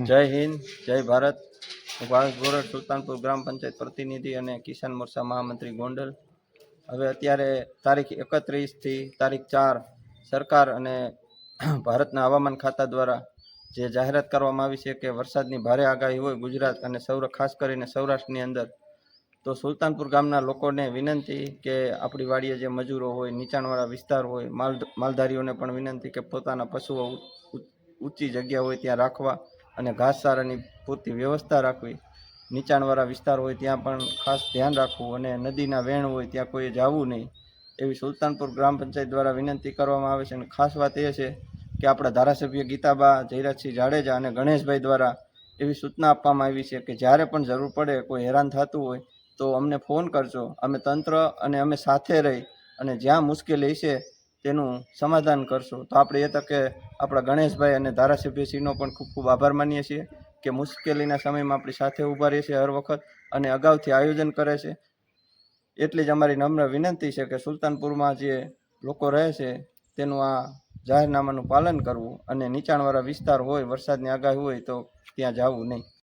જય હિન્દ, જય ભારત. હું ભાવેશ બોરડ, સુલતાનપુર ગ્રામ પંચાયત પ્રતિનિધિ અને કિસાન મોરચા મહામંત્રી ગોંડલ. હવે અત્યારે તારીખ 31થી તારીખ 4 સરકાર અને ભારતના હવામાન ખાતા દ્વારા જે જાહેરાત કરવામાં આવી છે કે વરસાદની ભારે આગાહી હોય ગુજરાત અને ખાસ કરીને સૌરાષ્ટ્રની અંદર, તો સુલતાનપુર ગામના લોકોને વિનંતી કે આપણી વાડીએ જે મજૂરો હોય, નીચાણવાળા વિસ્તાર હોય, માલધારીઓને પણ વિનંતી કે પોતાના પશુઓ ઊંચી જગ્યા હોય ત્યાં રાખવા અને ઘાસચારાની પૂરતી વ્યવસ્થા રાખવી. નીચાણવાળા વિસ્તાર હોય ત્યાં પણ ખાસ ધ્યાન રાખવું અને નદીના વેણ હોય ત્યાં કોઈ જવું નહીં, એવી સુલતાનપુર ગ્રામ પંચાયત દ્વારા વિનંતી કરવામાં આવે છે. અને ખાસ વાત એ છે કે આપણા ધારાસભ્ય ગીતાબા જયરાજસિંહ જાડેજા અને ગણેશભાઈ દ્વારા એવી સૂચના આપવામાં આવી છે કે જ્યારે પણ જરૂર પડે, કોઈ હેરાન થતું હોય તો અમને ફોન કરજો. અમે તંત્ર અને અમે સાથે રહી અને જ્યાં મુશ્કેલી છે તેનું સમાધાન કરશું. તો આપણે એ તકે આપણા ગણેશભાઈ અને ધારાસભ્યશ્રીનો પણ ખૂબ ખૂબ આભાર માનીએ છીએ કે મુશ્કેલીના સમયમાં આપણી સાથે ઊભા રહે છે હર વખત અને અગાઉથી આયોજન કરે છે. એટલી જ અમારી નમ્ર વિનંતી છે કે સુલતાનપુરમાં જે લોકો રહે છે તેનું આ જાહેરનામાનું પાલન કરવું અને નીચાણવાળા વિસ્તાર હોય, વરસાદની આગાહી હોય તો ત્યાં જવું નહીં.